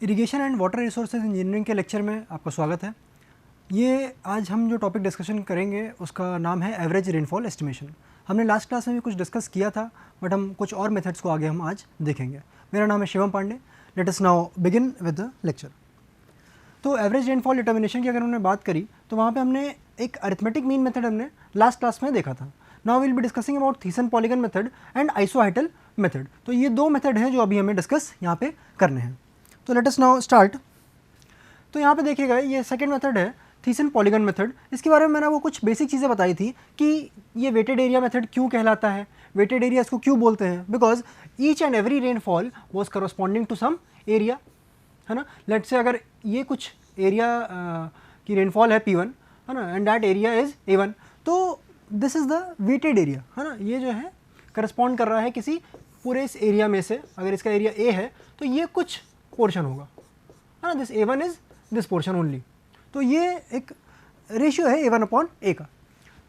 Irrigation and water resources engineering के lecture में आपका स्वागत है। ये आज हम जो टॉपिक डिस्कशन करेंगे उसका नाम है एवरेज रेनफॉल एस्टिमेशन। हमने लास्ट क्लास में भी कुछ डिस्कस किया था, बट हम कुछ और मेथड्स को आगे हम आज देखेंगे। मेरा नाम है Shivam Pande. Let us now begin with the lecture. तो एवरेज रेनफॉल डिटर्मिनेशन की अगर हमने बात करी तो वहाँ पे हमने एक अरिथमेटिक मीन मेथड हमने लास्ट क्लास में देखा था। Now will be discussing about Thiessen polygon method and isohyetal method. तो ये दो मेथड हैं जो अभी हमें डिस्कस यहाँ पे करने हैं। तो लेट अस नाउ स्टार्ट। तो यहाँ पे देखिएगा ये सेकंड मेथड है थीसन पॉलीगन मेथड। इसके बारे में मैंने वो कुछ बेसिक चीज़ें बताई थी कि ये वेटेड एरिया मेथड क्यों कहलाता है, वेटेड एरिया इसको क्यों बोलते हैं, because each and every rainfall was corresponding to some area, है ना। लेट से अगर ये कुछ एरिया की रेनफॉल है P1, है ना, and that area is A1, तो this is the weighted area, है ना। ये जो है करस्पॉन्ड कर रहा है किसी पूरे इस एरिया में से। अगर इसका एरिया A है तो ये कुछ पोर्शन होगा, है ना, this A1 is this portion only. तो ये एक रेशियो है A1/A का।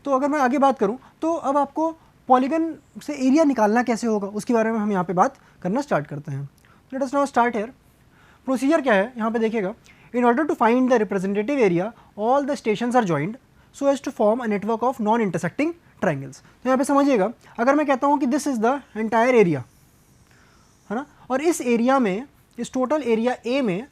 तो अगर मैं आगे बात करूं तो अब आपको पॉलीगन से एरिया निकालना कैसे होगा उसके बारे में हम यहाँ पे बात करना स्टार्ट करते हैं। Let us now start here. Procedure क्या है यहाँ पे देखिएगा। In order to find the representative area all the stations are joined so as to form a network of non intersecting triangles. तो यहाँ पे समझिएगा, अगर मैं कहता हूँ कि this is the entire area, है ना, और इस एरिया में, इस टोटल एरिया A में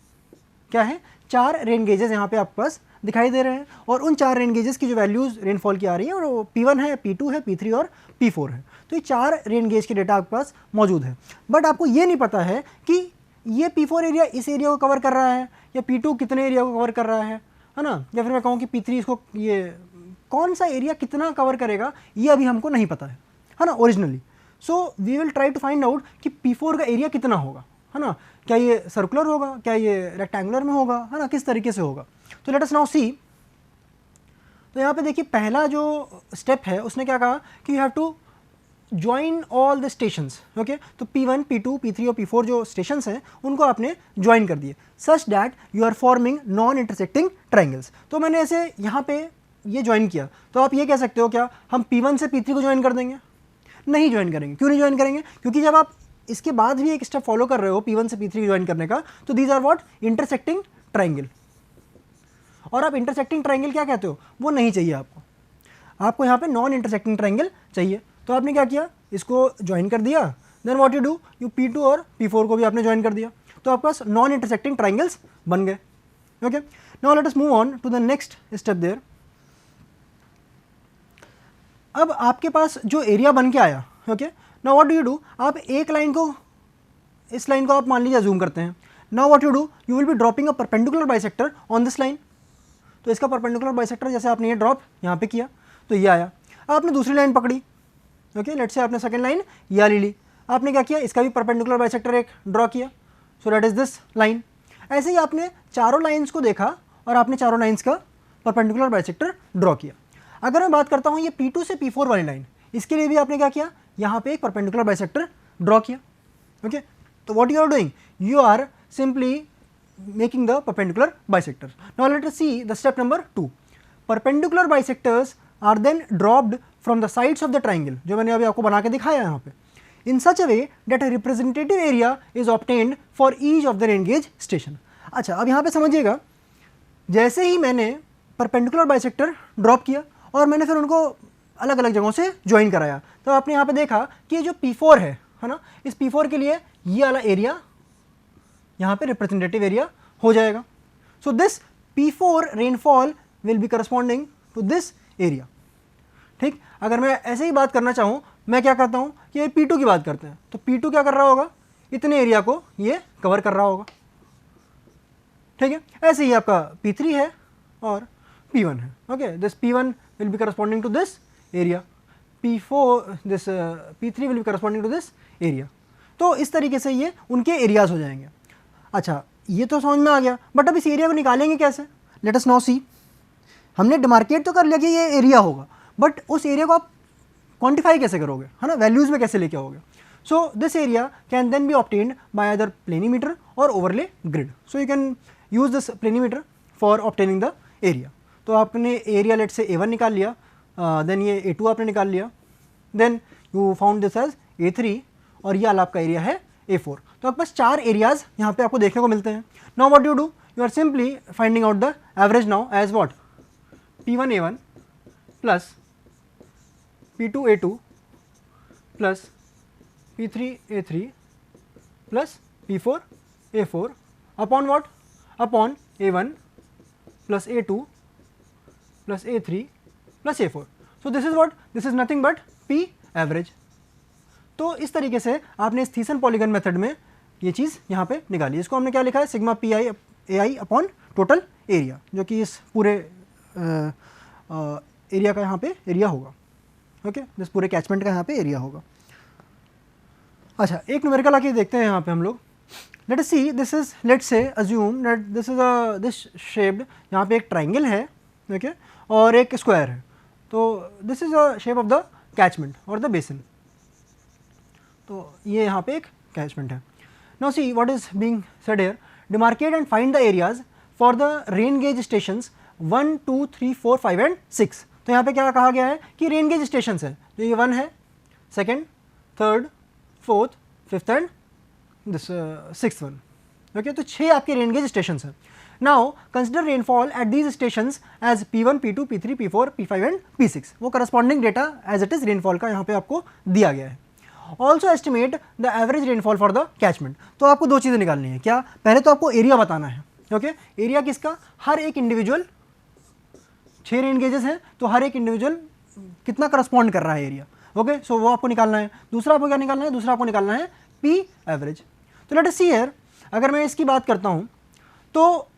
क्या है, 4 रेन गेजेस यहाँ पे आपके पास दिखाई दे रहे हैं, और उन 4 रेन गेजेस की जो वैल्यूज़ रेनफॉल की आ रही है और वो P1 है, P2 है, P3 और P4 है। तो ये 4 रेन गेज के डेटा आपके पास मौजूद है, बट आपको ये नहीं पता है कि ये P4 एरिया इस एरिया को कवर कर रहा है या P2 कितने एरिया को कवर कर रहा है ना, या फिर मैं कहूँ कि P3 इसको ये कौन सा एरिया कितना कवर करेगा, ये अभी हमको नहीं पता है ना, originally. So we will try to find out कि P4 का एरिया कितना होगा, है ना, क्या ये सर्कुलर होगा, क्या ये रेक्टेंगुलर में होगा, है ना, किस तरीके से होगा। तो लेट अस नाउ सी। तो यहाँ पे देखिए पहला जो स्टेप है उसने क्या कहा कि you have to join all the stations. Okay, तो P1, P2, P3 और P4 जो स्टेशंस हैं उनको आपने ज्वाइन कर दिए such that you are forming non intersecting triangles. तो मैंने ऐसे यहाँ पे ये ज्वाइन किया, तो आप ये कह सकते हो क्या हम P1 से P3 को ज्वाइन कर देंगे? नहीं ज्वाइन करेंगे। क्यों नहीं ज्वाइन करेंगे? क्योंकि जब आप इसके बाद भी एक स्टेप फॉलो कर रहे हो P1 से P3 ज्वाइन करने का, तो these are what, intersecting triangle. और आप इंटरसेक्टिंग ट्रायंगल क्या कहते हो, वो नहीं चाहिए आपको। आपको यहाँ पे नॉन इंटरसेक्टिंग ट्रायंगल चाहिए। तो आपने क्या किया, इसको ज्वाइन कर दिया, then what you do, you P2 और P4 को भी आपने ज्वाइन कर दिया, तो आपके पास नॉन इंटरसेक्टिंग ट्रायंगल्स बन गए। Okay, now let us move on to the next step there. अब आपके पास जो एरिया बन के आया, okay, now what do you do, आप एक लाइन को, इस लाइन को आप मान लीजिए जूम करते हैं। Now what you do, you will B dropping a perpendicular bisector on this line. तो इसका परपेंडिकुलर बाइसेक्टर जैसे आपने ये ड्रॉप यहाँ पे किया तो ये आया। आपने दूसरी लाइन पकड़ी, ओके, लेट्स से आपने सेकंड लाइन ये ले ली, आपने क्या किया, इसका भी परपेंडिकुलर बाइसेक्टर एक ड्रॉ किया, सो दैट इज दिस लाइन। ऐसे ही आपने चारों लाइन्स को देखा और आपने चारों लाइन्स का परपेंडिकुलर बाइसेक्टर ड्रॉ किया। अगर मैं बात करता हूँ ये P2 से P4 वाली लाइन, इसके लिए भी आपने क्या किया, यहाँ पे एक परपेंडिकुलर बाइसेक्टर ड्रॉ किया। ओके, तो what you are doing, you are simply making the perpendicular bisector. Now let us see the step number 2। Perpendicular bisectors are then dropped from the sides of the triangle, जो मैंने अभी आपको बना के दिखाया यहाँ पे, in such a way that a representative area is obtained for each of the rain gauge station. अच्छा, अब यहाँ पे समझिएगा, जैसे ही मैंने परपेंडिकुलर बाइसेक्टर ड्रॉप किया और मैंने फिर उनको अलग अलग जगहों से ज्वाइन कराया, तो आपने यहाँ पे देखा कि ये जो P4 है ना, इस P4 के लिए ये वाला एरिया यहाँ पे रिप्रेजेंटेटिव एरिया हो जाएगा। So this P4 rainfall will be corresponding to this area. ठीक, अगर मैं ऐसे ही बात करना चाहूँ, मैं क्या करता हूँ कि ये P2 की बात करते हैं, तो P2 क्या कर रहा होगा, इतने एरिया को ये कवर कर रहा होगा। ठीक है, ऐसे ही आपका P3 है और P1 है। Okay, this P1 will be corresponding to this area, P4 this P3 will be corresponding to this area। तो इस तरीके से ये उनके एरियाज हो जाएंगे। अच्छा, ये तो समझ में आ गया, बट अब इस एरिया को निकालेंगे कैसे? Late us now see. हमने डिमार्केट तो कर लिया कि ये एरिया होगा, बट उस एरिया को आप क्वांटिफाई कैसे करोगे, है ना, वैल्यूज़ में कैसे लेके आओगे? So this area can then be obtained by other planimeter और overlay grid. So you can use this planimeter for obtaining the area. तो आपने एरिया लेट से A1 निकाल लिया, देन ये A2 आपने निकाल लिया, then you found this as A3 और ये वाला आपका एरिया है A4। तो आपके पास 4 एरियाज यहाँ पे आपको देखने को मिलते हैं। Now what you do, you are simply finding out the average now as what, P1A1 plus P2A2 plus P3A3 plus P4A4 upon what, upon A1 plus A2 plus A3 plus A4। So this is what, this is nothing but P average. तो इस तरीके से आपने इस थीसन polygon method में ये चीज़ यहाँ पे निकाली। इसको हमने क्या लिखा है, sigma P I A I upon total area, जो कि इस पूरे एरिया का यहाँ पे एरिया होगा। ओके, इस पूरे कैचमेंट का यहाँ पे एरिया होगा। अच्छा, एक न्यूमेरिकल आके देखते हैं यहाँ पे हम लोग। Let us see, this is, let's say assume that this is this shaped, यहाँ पे एक ट्राइंगल है, ओके, और एक स्क्वायर है। तो this is a shape of the catchment और द बेसिन। तो ये यहाँ पे एक कैचमेंट है। Now see what is being said here, demarcate and find the areas for the rain gauge stations 1, 2, 3, 4, 5 and 6। तो यहाँ पे क्या कहा गया है कि रेन गेज स्टेशंस है, तो ये 1 है, 2nd, 3rd, 4th, 5th and this 6th one. Okay, तो 6 आपके रेन गेज स्टेशंस हैं। Now consider rainfall at these stations as P1, P2, P3, P4, P5 and P6। वो corresponding data as it is rainfall का यहाँ पे आपको दिया गया है। Also estimate the average rainfall for the catchment. तो आपको 2 चीज़ें निकालनी है। क्या, पहले तो आपको एरिया बताना है। ओके, एरिया किसका, हर एक इंडिविजुअल, 6 रेन गेजेस हैं तो हर एक इंडिविजुअल कितना करस्पॉन्ड कर रहा है एरिया। ओके, सो वो आपको निकालना है। दूसरा आपको क्या निकालना है, दूसरा आपको निकालना है पी एवरेज। तो लेट अस सी हियर, अगर मैं इसकी बात करता हूँ तो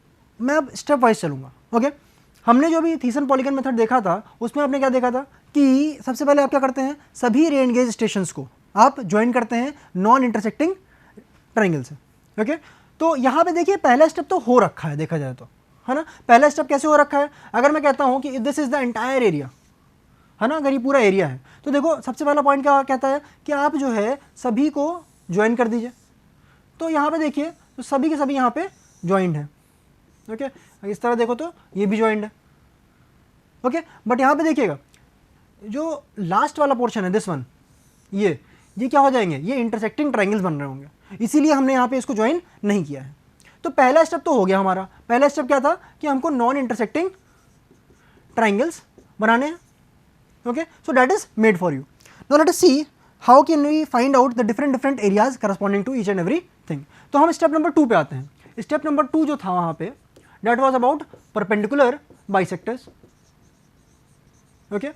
मैं अब स्टेप वाइज चलूँगा। ओके, हमने जो भी थीसन पॉलीगन मेथड देखा था उसमें आपने क्या देखा था कि सबसे पहले आप क्या करते हैं, सभी रेन गेज स्टेशंस को आप ज्वाइन करते हैं नॉन इंटरसेक्टिंग ट्राइंगल से। ओके, तो यहाँ पे देखिए पहला स्टेप तो हो रखा है, देखा जाए तो, है ना। पहला स्टेप कैसे हो रखा है, अगर मैं कहता हूँ कि this is the entire area, है ना, अगर ये पूरा एरिया है तो देखो सबसे पहला पॉइंट क्या कहता है कि आप जो है सभी को ज्वाइन कर दीजिए। तो यहाँ पे देखिए तो सभी के सभी यहाँ पे ज्वाइंड है। ओके, इस तरह देखो तो ये भी ज्वाइंड है। ओके, बट यहाँ पे देखिएगा जो लास्ट वाला पोर्शन है, दिस वन, ये क्या हो जाएंगे, ये इंटरसेक्टिंग ट्राइंगल्स बन रहे होंगे, इसीलिए हमने यहाँ पे इसको ज्वाइन नहीं किया है। तो पहला स्टेप तो हो गया हमारा। पहला स्टेप क्या था कि हमको नॉन इंटरसेक्टिंग ट्राइंगल्स बनाने हैं। Okay, so that is made for you. Now let us see how can we find out the different areas corresponding to each and every thing. तो हम स्टेप नंबर 2 पे आते हैं। स्टेप नंबर 2 जो था वहाँ पे, that was about perpendicular bisectors. Okay,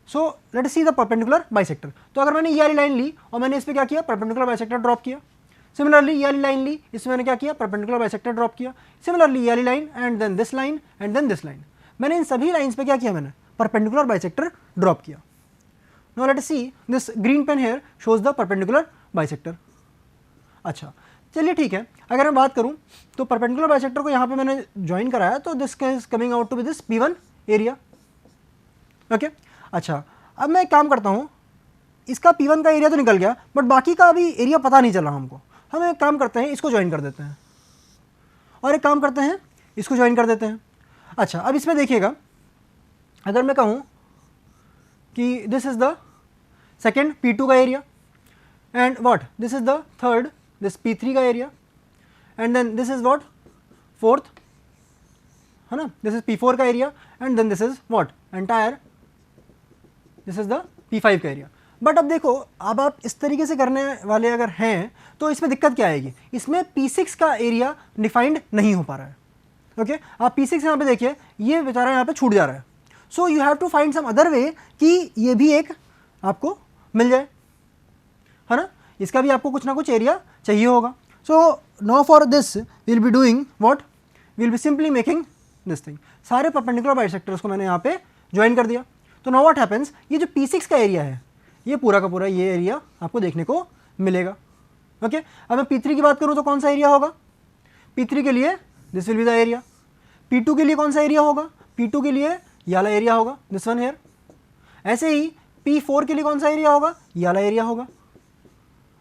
so let us see the perpendicular bisector. तो अगर मैंने ये वाली लाइन ली और मैंने इस पर क्या किया, परपेंडिकुलर बाइसेक्टर ड्रॉप किया। सिमिलरली ये वाली लाइन ली, इसमें मैंने क्या किया, परपेंडिकुलर बाइसेक्टर ड्रॉप किया। सिमिलरली ये वाली line and then this line and then this line. मैंने इन सभी लाइन्स पे क्या किया, मैंने परपेंडिकुलर बाइसेक्टर ड्रॉप किया। Now let us see this green pen here shows the perpendicular bisector. अच्छा, चलिए ठीक है, अगर मैं बात करूं तो परपेंडिकुलर बाइसेक्टर को यहाँ पे मैंने ज्वाइन कराया, तो this is coming out to be this P1 area. Okay, अच्छा, अब मैं एक काम करता हूँ, इसका P1 का एरिया तो निकल गया, बट बाकी का अभी एरिया पता नहीं चला हमको। हम एक काम करते हैं, इसको ज्वाइन कर देते हैं, और एक काम करते हैं, इसको ज्वाइन कर देते हैं। अच्छा, अब इसमें देखिएगा, अगर मैं कहूँ कि this is the second P2 का area, and what, this is the third, this P3 का area, and then this is what, fourth, है ना, दिस इज P4 का area, and then this is what, entire, this is the P5 का area. But अब देखो, अब आप इस तरीके से करने वाले अगर हैं तो इसमें दिक्कत क्या आएगी, इसमें P6 का एरिया डिफाइंड नहीं हो पा रहा है। ओके, आप P6 यहाँ पे देखिए, ये बेचारा यहाँ पे छूट जा रहा है। So you have to find some other way कि ये भी एक आपको मिल जाए, है ना, इसका भी आपको कुछ ना कुछ एरिया चाहिए होगा। So now for this will be doing what, will be simply making this thing. सारे परपेंडिकुलर बाइसेक्टर्स को मैंने यहाँ पे ज्वाइन कर दिया। तो नाउ व्हाट हैपेंस, ये जो P6 का एरिया है, ये पूरा का पूरा ये एरिया आपको देखने को मिलेगा। ओके, अब मैं P3 की बात करूँ तो कौन सा एरिया होगा, P3 के लिए this will be the area. P2 के लिए कौन सा एरिया होगा, P2 के लिए ये वाला एरिया होगा, दिस वन हेयर। ऐसे ही P4 के लिए कौन सा एरिया होगा, ये वाला एरिया होगा।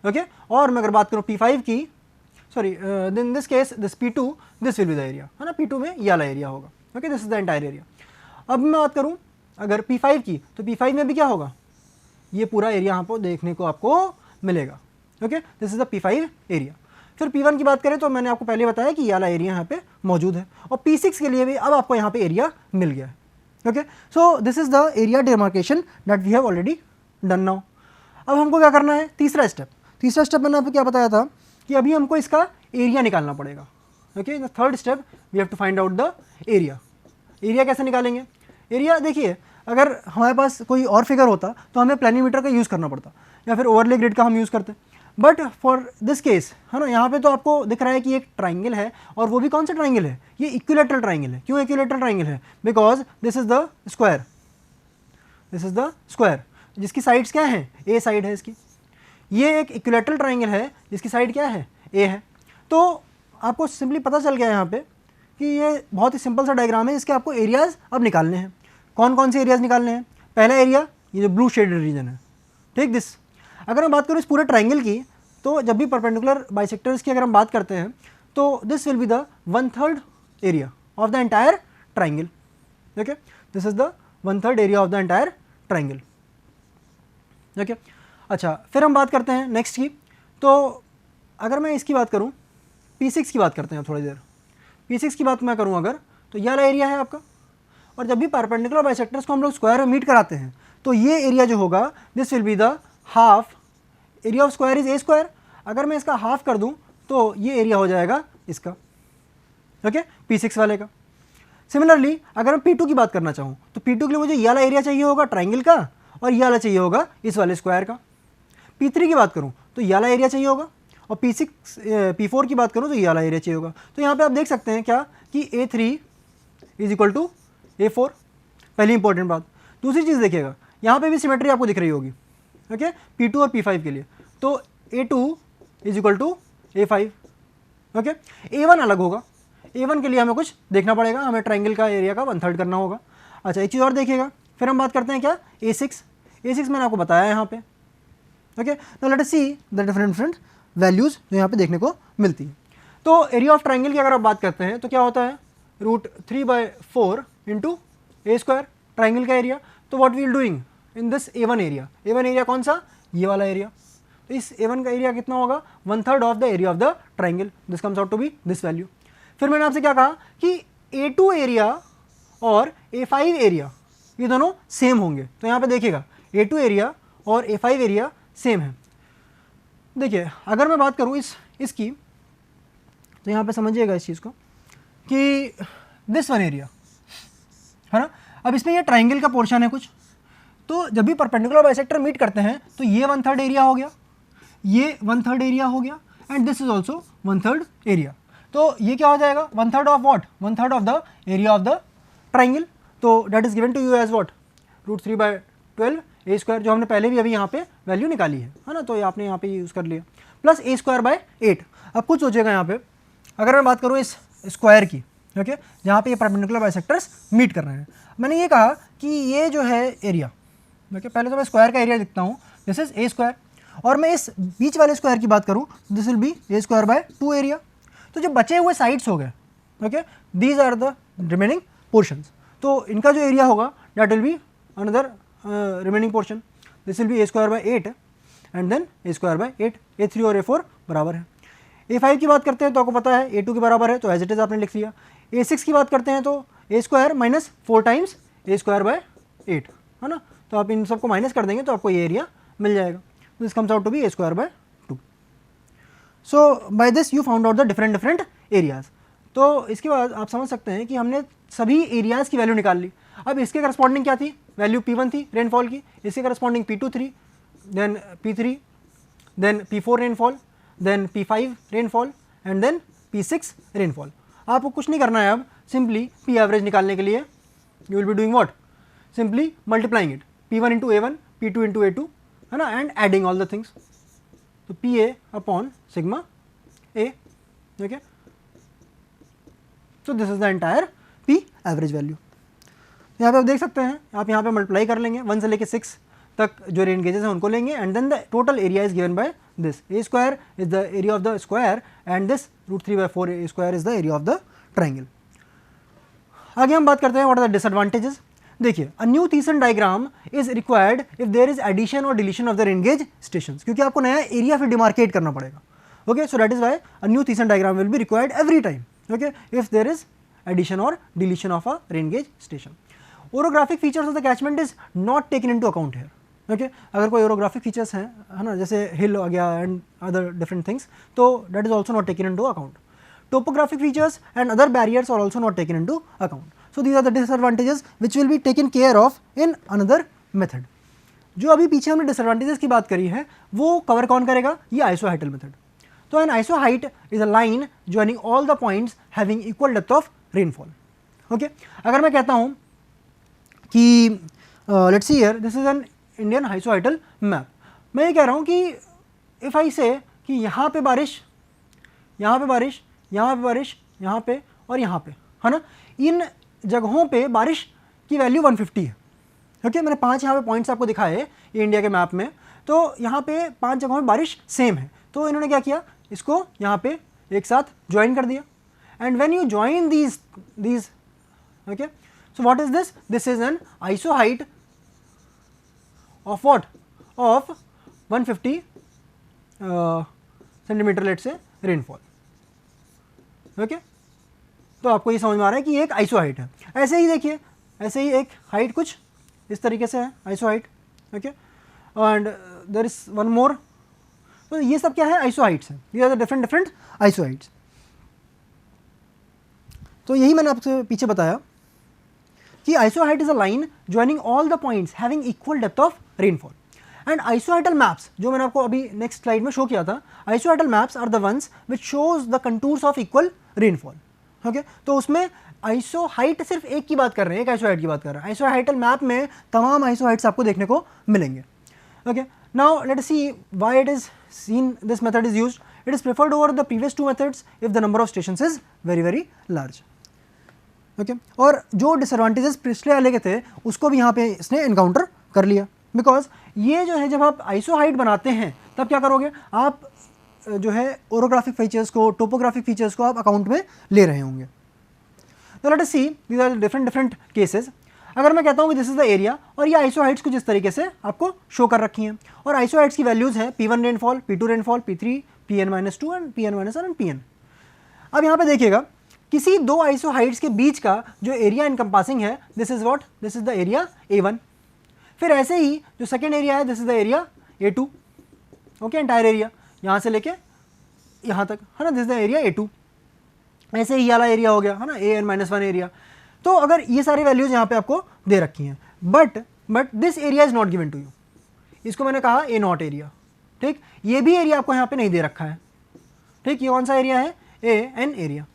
ओके, और मैं अगर बात करूँ P5 की, sorry, in this case this P2, this will be the area, है ना, P2 में ये वाला एरिया होगा। Okay, this is the entire area. अब मैं बात करूँ अगर P5 की, तो P5 में भी क्या होगा, ये पूरा एरिया यहाँ पर देखने को आपको मिलेगा। Okay, this is the P5 area. फिर P1 की बात करें तो मैंने आपको पहले बताया कि ये वाला एरिया यहाँ पे मौजूद है, और P6 के लिए भी अब आपको यहाँ पे एरिया मिल गया है। Okay, so this is the area demarcation that we have already done now. अब हमको क्या करना है, तीसरा स्टेप मैंने आपको क्या बताया था कि अभी हमको इसका एरिया निकालना पड़ेगा। Okay, the third step we have to find out the area. Area कैसे निकालेंगे? एरिया देखिए, अगर हमारे पास कोई और फिगर होता तो हमें प्लेनिमीटर का यूज़ करना पड़ता, या फिर ओवरले ग्रिड का हम यूज़ करते, बट फॉर दिस केस है ना, यहाँ पे तो आपको दिख रहा है कि एक ट्राइंगल है, और वो भी कौन सा ट्राइंगल है, ये इक्विलेटरल ट्राइंगल है। क्यों इक्विलेटरल ट्राइंगल है? Because this is the square, जिसकी साइड्स क्या हैं, ए साइड है इसकी। ये एक इक्विलेटरल ट्राइंगल है जिसकी साइड क्या है, ए है। तो आपको सिंपली पता चल गया यहाँ पे कि ये बहुत ही सिंपल सा डायग्राम है, इसके आपको एरियाज़ अब निकालने हैं। कौन कौन से एरियाज़ निकालने हैं? पहला एरिया ये जो ब्लू शेडेड रीजन है, ठीक। दिस अगर मैं बात करूँ इस पूरे ट्राइंगल की, तो जब भी परपेंडिकुलर बाइसेक्टर्स की अगर हम बात करते हैं तो this will be the 1/3 area of the entire triangle. Okay, this is the 1/3 area of the entire triangle. Okay, अच्छा, फिर हम बात करते हैं नेक्स्ट की। तो अगर मैं इसकी बात करूँ, P6 की बात करते हैं थोड़ी देर। P6 की बात मैं करूँ अगर, तो ये वाला एरिया है आपका, और जब भी परपेंडिकुलर बाइसेक्टर्स को हम लोग स्क्वायर में मीट कराते हैं तो ये एरिया जो होगा this will be the half area of square is a square. अगर मैं इसका हाफ कर दूं तो ये एरिया हो जाएगा इसका, ओके, P6 वाले का। सिमिलरली अगर मैं P2 की बात करना चाहूँ तो P2 के लिए मुझे ये वाला एरिया चाहिए होगा ट्राइंगल का, और ये वाला चाहिए होगा इस वाले स्क्वायर का। P3 की बात करूँ तो ये वाला एरिया चाहिए होगा, और P4 की बात करूँ तो ये वाला एरिया चाहिए होगा। तो यहाँ पे आप देख सकते हैं क्या कि A3 is equal to A4, पहली इंपॉर्टेंट बात। दूसरी चीज़ देखिएगा, यहाँ पे भी सिमेट्री आपको दिख रही होगी, ओके, P2 और P5 के लिए। तो A2 is equal to A5, okay. A1 अलग होगा, A1 के लिए हमें कुछ देखना पड़ेगा, हमें ट्राइंगल का एरिया का 1/3 करना होगा। अच्छा, एक चीज़ और देखिएगा, फिर हम बात करते हैं क्या, A6 मैंने आपको बताया यहाँ पे, okay. Now let us see the different values जो यहाँ पे देखने को मिलती है। तो एरिया ऑफ ट्राइंगल की अगर आप बात करते हैं तो क्या होता है, √3/4 इंटू ए स्क्वायर, ट्राइंगल का एरिया। तो what we will doing in this A1 area, A1 area कौन सा, ये वाला एरिया। तो इस A1 का एरिया कितना होगा, 1/3 of the area of the triangle, this comes out to be this value. फिर मैंने आपसे क्या कहा कि A2 एरिया और A5 एरिया ये दोनों सेम होंगे। तो यहाँ पे देखिएगा A2 एरिया और A5 एरिया सेम है। देखिए, अगर मैं बात करूँ इसकी, तो यहाँ पे समझिएगा इस चीज़ को कि दिस वन एरिया है ना, अब इसमें ये ट्राइंगल का पोर्शन है कुछ, तो जब भी परपेंडिकुलर बाइसेक्टर मीट करते हैं तो ये 1/3 एरिया हो गया, ये 1/3 एरिया हो गया, and this is also 1/3 area. तो ये क्या हो जाएगा, 1/3 of what, 1/3 of the area of the triangle. तो that is given to you as what, √3/12 A square, जो हमने पहले भी अभी यहाँ पे वैल्यू निकाली है ना, तो ये आपने यहाँ पे यूज़ कर लिया, प्लस A²/8। अब कुछ सोचेगा यहाँ पे, अगर मैं बात करूँ इस स्क्वायर की, ओके, जहाँ पे ये परपेंडिकुलर बाइसेक्टर्स मीट कर रहे हैं, मैंने ये कहा कि ये जो है एरिया, ओके, पहले तो मैं स्क्वायर का एरिया लिखता हूँ, दिस इज A², और मैं इस बीच वाले स्क्वायर की बात करूँ, this will B A²/2 area. तो जो बचे हुए साइड्स हो गए, okay, these are the remaining portions, तो इनका जो एरिया होगा that will be another remaining portion, this will be A²/8 and then A²/8। A3 और A4 बराबर है। A5 की बात करते हैं तो आपको पता है A2 के बराबर है, तो एज इट इज़ आपने लिख लिया। A6 की बात करते हैं तो A² माइनस 4 टाइम्स A²/8 है ना, तो आप इन सबको माइनस कर देंगे तो आपको ये एरिया मिल जाएगा। This comes out to be A²/2। So by this you found out the different areas. तो इसके बाद आप समझ सकते हैं कि हमने सभी एरियाज़ की वैल्यू निकाल ली। अब इसके करस्पॉन्डिंग क्या थी, वैल्यू P1 थी रेनफॉल की, इसके करस्पॉन्डिंग P2 थी, then P3, then P4 rainfall, then P5 rainfall, and then P6 rainfall. आपको कुछ नहीं करना है, अब सिंपली P एवरेज निकालने के लिए you will be doing what, simply multiplying it, P1 into A1, P2 into A2 है ना, and adding all the things, तो PA upon sigma A, okay. So this is the entire P average value. यहाँ पे आप देख सकते हैं, आप यहाँ पे मल्टीप्लाई कर लेंगे 1 से लेके 6 तक जो रेन गेजेस हैं उनको लेंगे, and then the total area is given by this, A² is the area of the square and this √3/4 A² is the area of the triangle. आगे हम बात करते हैं व्हाट आर द डिसएडवांटेजेस। देखिए a new Thiessen diagram is required if there is addition और deletion of the rain gauge stations, क्योंकि आपको नया एरिया फिर डिमार्केट करना पड़ेगा. Okay, so that is why a new Thiessen diagram will be required every time. Okay, if there is addition और deletion of a rain gauge station. Orographic features of the catchment is not taken into account here. Okay, अगर कोई orographic features हैं, है ना, जैसे हिल हो गया and other different things, तो that is also not taken into account. Topographic features and other barriers are also not taken into account. So these are the disadvantages which will be taken care of in another method. जो अभी पीछे हमने disadvantages की बात करी है वो cover कौन करेगा? ये isoheital method. तो an isoheight is a line joining all the points having equal depth of rainfall. Okay? अगर मैं कहता हूँ कि let's see here, this is an Indian isoheital map. मैं ये कह रहा हूँ कि if I say कि यहाँ पे बारिश, यहाँ पे बारिश, यहाँ पे बारिश, यहाँ पे और यहाँ पे, है ना, इन जगहों पे बारिश की वैल्यू 150 है. ओके, मैंने 5 यहाँ पे पॉइंट्स आपको दिखाए ये इंडिया के मैप में. तो यहाँ पे 5 जगहों में बारिश सेम है, तो इन्होंने क्या किया, इसको यहाँ पे एक साथ ज्वाइन कर दिया. And when you join these okay, so what is this? This is an isohyet of what? Of 150 centimetre let say rainfall. Okay, तो आपको ये समझ में आ रहा है कि ये एक आइसोहाइट है. ऐसे ही देखिए, ऐसे ही एक हाइट कुछ इस तरीके से है, isohyet. Okay, and there is one more. तो ये सब क्या है? आइसोहाइट्स हैं. ये आर द डिफरेंट आइसोहाइट्स. तो यही मैंने आपसे पीछे बताया कि isohyet is a line joining all the points having equal depth of rainfall. And isohyetal maps, जो मैंने आपको अभी नेक्स्ट स्लाइड में शो किया था, isohyetal maps are the ones which shows the contours of equal rainfall. Okay, तो उसमें isohyet सिर्फ एक की बात कर रहे हैं, एक आइसोहाइट की बात कर रहे हैं. आइसोहाइटल मैप में तमाम आइसोहाइट्स आपको देखने को मिलेंगे. Okay, now let us see why it is seen this method is used. It is preferred over the previous two methods if the number of stations is very very large. Okay, और जो disadvantages पिछले वाले के थे उसको भी यहाँ पे इसने इनकाउंटर कर लिया. बिकॉज ये जो है, जब आप आइसोहाइट बनाते हैं तब क्या करोगे आप, जो है ओरोग्राफिक फीचर्स को, टोपोग्राफिक फीचर्स को आप अकाउंट में ले रहे होंगे. तो let us see these are different cases. अगर मैं कहता हूँ कि दिस इज द एरिया और ये आइसोहाइट्स कुछ इस तरीके से आपको शो कर रखी हैं, और आइसोहाइट्स की वैल्यूज़ हैं P1 rainfall, P2 rainfall, P3, Pn-2 and Pn-1 and Pn. अब यहाँ पे देखिएगा, किसी दो आइसोहाइट्स के बीच का जो एरिया इनकम्पासिंग है, this is what? This is the area A1. फिर ऐसे ही जो सेकेंड एरिया है, this is the area A2. Okay, entire area यहाँ से लेके यहाँ तक, है ना, this is the area A2. ऐसे ही वाला एरिया हो गया, है ना, An-1 एरिया. तो अगर ये सारी वैल्यूज यहाँ पे आपको दे रखी हैं, but this area is not given to you. इसको मैंने कहा A0 एरिया. ठीक, ये भी एरिया आपको यहाँ पे नहीं दे रखा है. ठीक, ये कौन सा एरिया है? An area.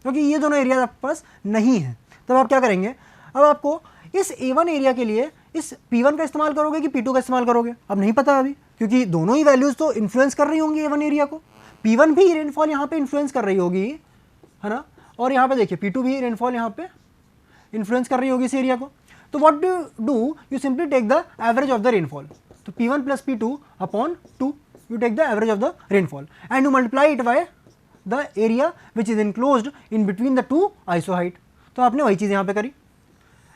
क्योंकि ये दोनों एरिया आपके पास नहीं है. तब आप क्या करेंगे? अब आपको इस A1 एरिया के लिए इस P1 का इस्तेमाल करोगे कि P2 का इस्तेमाल करोगे, अब नहीं पता अभी, क्योंकि दोनों ही वैल्यूज़ तो इन्फ्लुएंस कर रही होंगी A1 एरिया को. P1 भी रेनफॉल यहाँ पे इन्फ्लुएंस कर रही होगी, है ना, और यहाँ पे देखिए P2 भी रेनफॉल यहाँ पे इन्फ्लुएंस कर रही होगी इस एरिया को. तो what do you simply take the average of the rainfall. तो P1 plus P2 upon 2, you take the average of the rainfall and you multiply it by the area which is enclosed in between the two isohyet. तो आपने वही चीज़ यहाँ पे करी.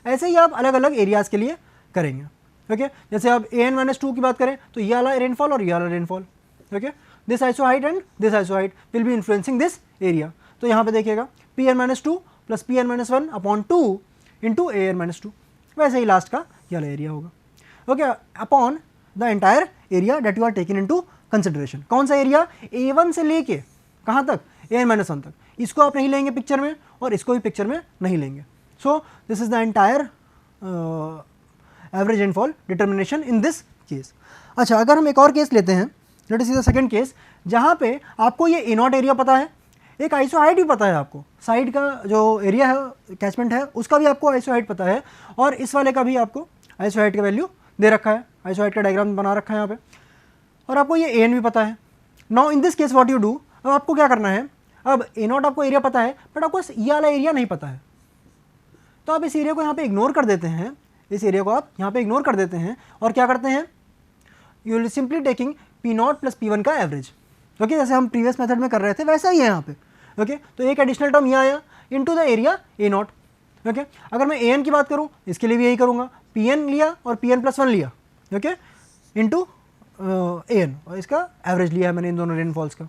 ऐसे ही आप अलग अलग एरियाज़ के लिए करेंगे. ओके, जैसे आप An-2 की बात करें तो ये वाला रेनफॉल और ये वाला rainfall. Okay, this isohyet and this isohyet will be influencing this area. तो यहाँ पे देखिएगा Pn-2 plus Pn-1 upon 2 into An-2. वैसे ही लास्ट का ये वाला एरिया होगा. Okay, upon the entire area that you are taking into consideration. कौन सा एरिया? A1 से लेके कहाँ तक? An-1 तक. इसको आप नहीं लेंगे पिक्चर में और इसको भी पिक्चर में नहीं लेंगे. सो this is the entire average rainfall determination in this case. अच्छा, अगर हम एक और केस लेते हैं, let us see the second case, जहाँ पे आपको ये A0 एरिया पता है, एक आइसोहाइट भी पता है आपको, साइड का जो एरिया है, कैचमेंट है, उसका भी आपको आइसोहाइट पता है, और इस वाले का भी आपको आइसोहाइट का वैल्यू दे रखा है, आइसोहाइट का डायग्राम बना रखा है यहाँ पे, और आपको ये An भी पता है. Now in this case what you do, अब आपको क्या करना है, अब A0 आपको एरिया पता है, बट आपको ये वाला एरिया नहीं पता है, तो आप इस एरिया को यहाँ पे इग्नोर कर देते हैं, इस एरिया को आप यहाँ पे इग्नोर कर देते हैं, और क्या करते हैं, you will simply taking P0 plus P1 का एवरेज. ओके, जैसे हम प्रीवियस मेथड में कर रहे थे वैसा ही है यहाँ पे. ओके, तो एक एडिशनल टर्म ये आया into the area A0. Okay अगर मैं an की बात करूँ इसके लिए भी यही करूँगा, pn लिया और pn+1 लिया, ओके इंटू an, और इसका एवरेज लिया है मैंने इन दोनों रेनफॉल्स का,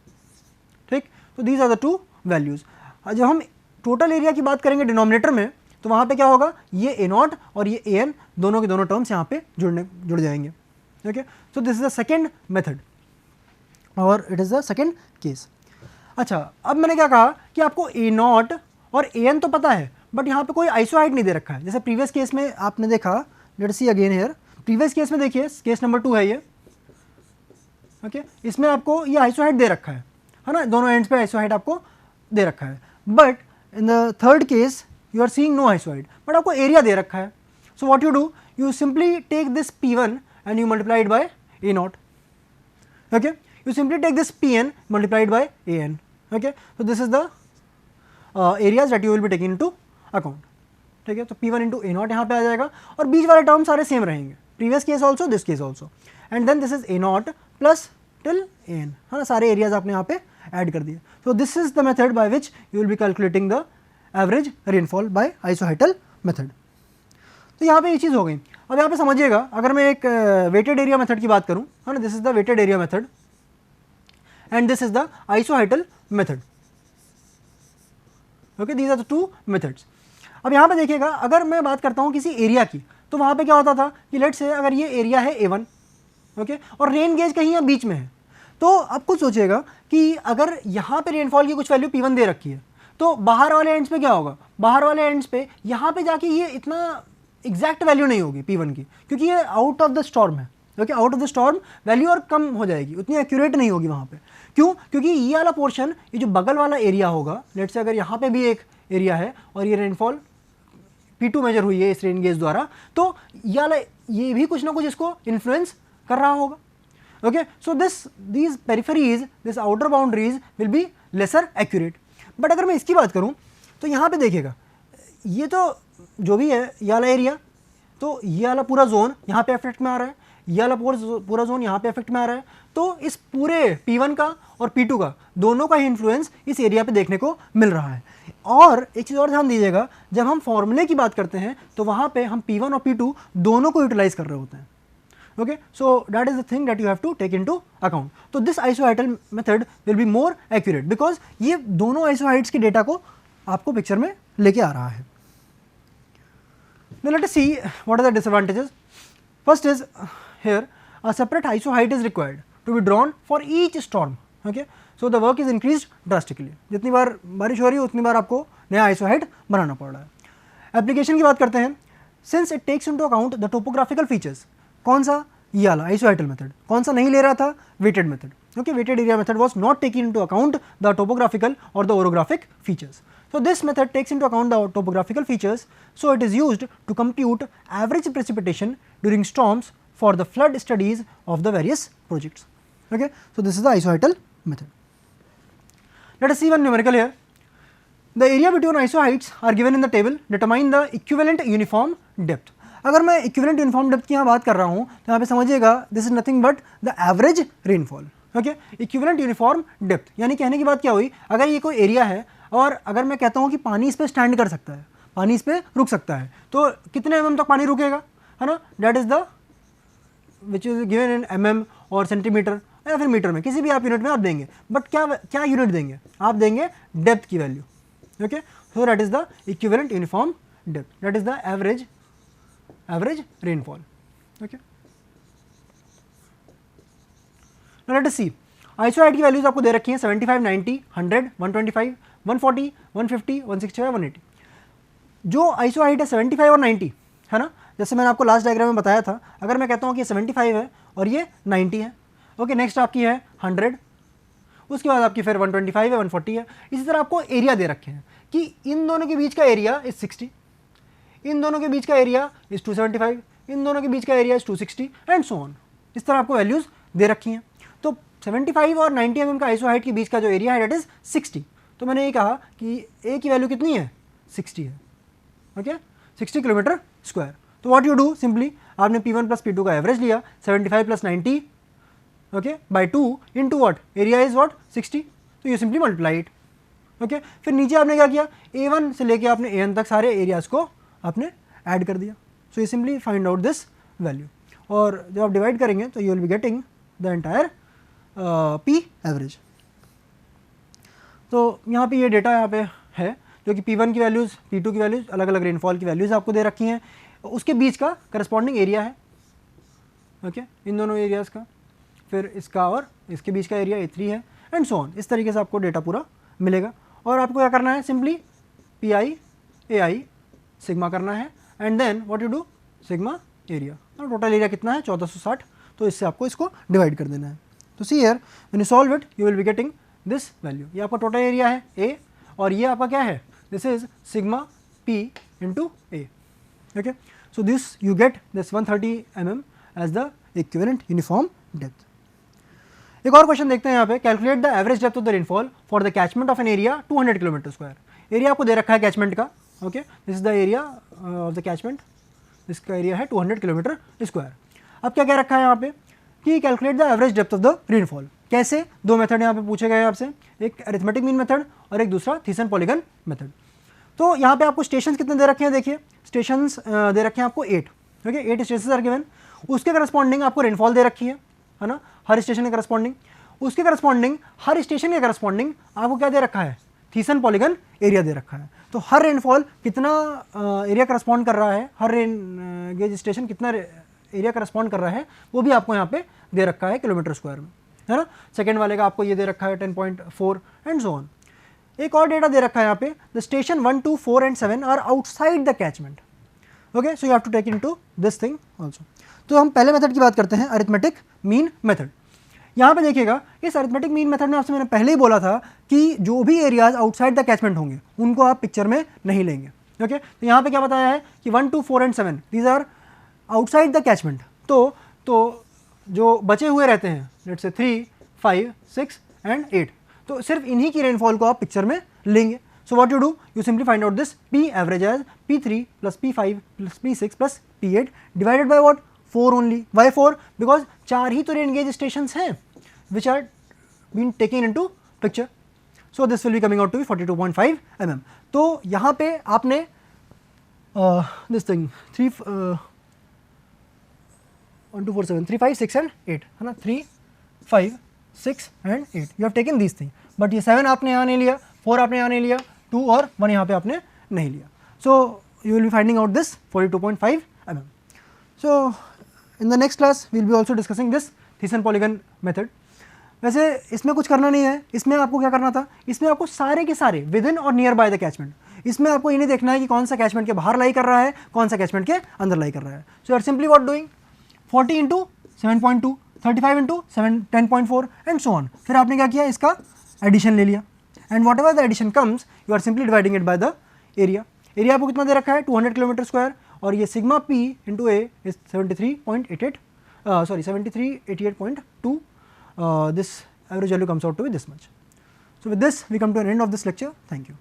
ठीक। तो these are the two values. जब हम टोटल एरिया की बात करेंगे डिनोमिनेटर में, तो वहाँ पे क्या होगा, ये a0 और ये an दोनों के दोनों टर्म्स यहाँ पे जुड़ जाएंगे, okay. So this is the second method और it is the second case. अच्छा, अब मैंने क्या कहा कि आपको a0 और an तो पता है, बट यहाँ पे कोई आइसोहाइड नहीं दे रखा है। जैसे प्रीवियस केस में आपने देखा, let's see again here, previous case में देखिए, केस नंबर 2 है ये, ओके इसमें आपको ये आइसोहाइड दे रखा है ना, दोनों एंड्स पे आइसोहाइड आपको दे रखा है। But in the third case you are seeing no isohyet, but आपको एरिया दे रखा है। So what you do, you simply take this P1 and you multiply it by a0, okay, you simply take this Pn multiplied by an, okay, so this is the areas that you will be taking into account, ठीक है। तो P1 into a0 यहाँ पे आ जाएगा और बीच वाले term सारे same रहेंगे, previous case also this case also, and then this is a0 plus till an, है ना, सारे एरियाज आपने यहाँ पे ऐड कर दिए। So this is the method by which you will be calculating the average rainfall by isohyetal method. तो यहाँ पे ये चीज़ हो गई। अब यहाँ पे समझिएगा, अगर मैं एक वेटेड एरिया मेथड की बात करूँ, है ना, this is the weighted area method and this is the isohyetal method, okay, these are the two methods. अब यहाँ पे देखिएगा, अगर मैं बात करता हूँ किसी एरिया की, तो वहाँ पे क्या होता था कि लेट्स से अगर ये एरिया है A1, ओके, और रेन गेज कहीं यहाँ बीच में है, तो आप कुछ सोचिएगा कि अगर यहाँ पे रेनफॉल की कुछ वैल्यू P1 दे रखी है, तो बाहर वाले एंड्स पे क्या होगा, बाहर वाले एंड्स पे यहाँ पे जाके ये इतना एग्जैक्ट वैल्यू नहीं होगी P1 की, क्योंकि ये आउट ऑफ द स्टॉर्म है, okay, out of the storm value और कम हो जाएगी, उतनी एक्यूरेट नहीं होगी वहाँ पे। क्यों? क्योंकि ये वाला पोर्शन, ये जो बगल वाला एरिया होगा, लेट्स से अगर यहाँ पे भी एक एरिया है और ये रेनफॉल P2 मेजर हुई है इस रेन गेज द्वारा, तो ये भी कुछ ना कुछ इसको इन्फ्लुएंस कर रहा होगा, okay. So these peripheries, this outer boundaries will be lesser accurate. But अगर मैं इसकी बात करूँ, तो यहाँ पे देखिएगा, ये तो जो भी है ये वाला एरिया, तो ये वाला पूरा जोन यहाँ पे इफेक्ट में आ रहा है, ये वाला पूरा जोन यहाँ पे इफेक्ट में आ रहा है, तो इस पूरे P1 का और P2 का दोनों का ही इन्फ्लुएंस इस एरिया पे देखने को मिल रहा है। और एक चीज़ और ध्यान दीजिएगा, जब हम फॉर्मूले की बात करते हैं तो वहाँ पे हम P1 और P2 दोनों को यूटिलाइज कर रहे होते हैं, okay. So that is the thing that you have to take into account. तो this isohyetal method will be more accurate because ये दोनों आइसोहाइड्स के डेटा को आपको पिक्चर में लेके आ रहा है। Now let us see what are the disadvantages. First is here a separate isoheight is required to be drawn for each storm. Okay, so the work is increased drastically. जितनी बार बारिश हो रही है उतनी बार आपको नया isoheight बनाना पड़ रहा है। एप्लीकेशन की बात करते हैं, since it takes into account the topographical features. कौन सा? ये वाला isoheital method. कौन सा नहीं ले रहा था? Weighted method. Okay, weighted area method was not taking into account the topographical or the orographic features. So this method takes into account the topographical features, so it is used to compute average precipitation during storms for the flood studies of the various projects. Okay, so this is the isoheital method. Let us see one numerical here. The area between isoheights are given in the table. Determine the equivalent uniform depth. अगर मैं equivalent uniform depth की यहाँ बात कर रहा हूँ, तो यहाँ पे समझिएगा this is nothing but the average rainfall. Okay, equivalent uniform depth यानी कहने की बात क्या हुई, अगर ये कोई एरिया है और अगर मैं कहता हूँ कि पानी इस पर स्टैंड कर सकता है, पानी इस पर रुक सकता है, तो कितने mm तक पानी रुकेगा, है ना, that is the which is given in mm और सेंटीमीटर या फिर मीटर में, किसी भी आप यूनिट में आप देंगे, बट क्या यूनिट देंगे, आप देंगे डेप्थ की value, okay. So that is the equivalent uniform depth, that is the average rainfall, okay. Let us see, isohyet की वैल्यूज आपको दे रखी हैं 75, 90, 100, 125, 140, 150, 165, 180। जो आइसोहाइट है 75 और 90, है ना, जैसे मैंने आपको लास्ट डायग्राम में बताया था, अगर मैं कहता हूँ कि ये 75 है और ये 90 है, ओके, नेक्स्ट आपकी है 100, उसके बाद आपकी फिर 125 है, 140 है। इसी तरह आपको एरिया दे रखे हैं कि इन दोनों के बीच का एरिया इज 60, इन दोनों के बीच का एरिया इज 275, इन दोनों के बीच का area is 260 and so on. इस तरह आपको वैल्यूज़ दे रखी हैं। तो 75 और 90 mm का आइसोहाइट के बीच का जो एरिया है दैट इज 60। तो मैंने ये कहा कि ए की वैल्यू कितनी है, 60 है, ओके, 60 किलोमीटर स्क्वायर। तो व्हाट यू डू, सिंपली आपने P1 प्लस P2 का एवरेज लिया, 75 plus 90, okay, by 2 into what, area is what, 60, तो you simply multiply it, okay फिर नीचे आपने क्या किया, A1 से लेके आपने AN तक सारे एरियाज़ को आपने ऐड कर दिया. सो ये simply find out this value, और जब आप डिवाइड करेंगे तो you will be getting the entire P average. तो यहाँ पे ये डेटा यहाँ पे है जो कि P1 की वैल्यूज़, P2 की वैल्यूज़, अलग अलग रेनफॉल की वैल्यूज़ आपको दे रखी हैं, उसके बीच का करस्पॉन्डिंग एरिया है. ओके इन दोनों एरियाज़ का, फिर इसका और इसके बीच का एरिया A3 है, एंड सो ऑन. इस तरीके से आपको डेटा पूरा मिलेगा. और आपको क्या करना है, सिंपली PI AI सिग्मा करना है, and then what you do, sigma area. Total area कितना है 1460, तो इससे आपको इसको डिवाइड कर देना है. तो see here when you solve it you will be getting this value. ये आपका टोटल एरिया है A, और ये आपका क्या है, this is sigma P into A. Okay so this you get this 130 mm as the equivalent uniform depth. एक और क्वेश्चन देखते हैं यहाँ पे, calculate the average depth of the rainfall for the catchment of an area 200 kilometre square. Area आपको दे रखा है कैचमेंट का. Okay this is the area of the catchment, इसका एरिया है 200 किलोमीटर स्क्वायर. अब क्या रखा है यहाँ पे कि calculate the average depth of the rainfall. कैसे, दो मेथड यहाँ पे पूछे गए हैं आपसे, एक अरिथमेटिक मीन मेथड और एक दूसरा थीसन पॉलीगन मेथड. तो यहाँ पे आपको स्टेशंस कितने दे रखे हैं, देखिए स्टेशंस दे रखे हैं आपको 8. Okay 8 stations are given. उसके करस्पॉन्डिंग आपको रेनफॉल दे रखी है ना, हर स्टेशन के करस्पॉन्डिंग. उसके करस्पॉन्डिंग हर स्टेशन के करस्पॉन्डिंग आपको क्या दे रखा है, थीसन पॉलीगन एरिया दे रखा है. तो हर रेनफॉल कितना एरिया करस्पॉन्ड कर रहा है, हर रेन गेज स्टेशन कितना एरिया करस्पॉन्ड कर रहा है, वो भी आपको यहाँ पे दे रखा है किलोमीटर स्क्वायर में, है ना. सेकेंड वाले का आपको ये दे रखा है 10.4 एंड सो ऑन. एक और डेटा दे रखा है यहाँ पे, the station 1, 2, 4 and 7 are outside the catchment. Okay so you have to take into this thing also. तो हम पहले मेथड की बात करते हैं, अरिथमेटिक मीन मेथड. यहाँ पे देखिएगा, इस अरिथमेटिक मीन मेथड में आपसे मैंने पहले ही बोला था कि जो भी एरियाज आउटसाइड द कैचमेंट होंगे उनको आप पिक्चर में नहीं लेंगे. ओके तो यहाँ पे क्या बताया है कि 1, 2, 4 and 7 these are outside the catchment. तो जो बचे हुए रहते हैं लेट्स से 3, 5, 6 एंड 8, तो सिर्फ इन्हीं की रेनफॉल को आप पिक्चर में लेंगे. So what you do, you simply find out this P average as P3 plus P5 plus P6 plus P8 divided by what, 4 only. Why 4, because 4 ही तो रेन गेज स्टेशंस हैं which are been taking into picture. So this will be coming out to be 42.5 mm. तो यहाँ पे आपने this thing 1, 2, 4, 7, 3, 5, 6 and 8 है ना, 3, 5, 6 and 8 you have taken these thing. But ये 7 आपने यहाँ नहीं लिया, 4 आपने यहाँ नहीं लिया, 2 और 1 यहाँ पे आपने नहीं लिया. So you will be finding out this 42.5 mm. So in the next class we will be also discussing this Thiessen polygon method. वैसे इसमें कुछ करना नहीं है, इसमें आपको क्या करना था, इसमें आपको सारे के सारे विद इन और नियर बाय द कैचमेंट, इसमें आपको ये नहीं देखना है कि कौन सा कैचमेंट के बाहर लाई कर रहा है, कौन सा कैचमेंट के अंदर लाई कर रहा है. So you are simply what doing 40 into 7.2, 35 into 10.4 and so on. फिर आपने क्या किया, इसका एडिशन ले लिया, and whatever the addition comes you are simply dividing it by the area. Area आपको कितना दे रखा है 200 किलोमीटर स्क्वायर, और ये sigma P into A is 73.88 7388.2. This average value comes out to be this much. So with this we come to an end of this lecture. Thank you.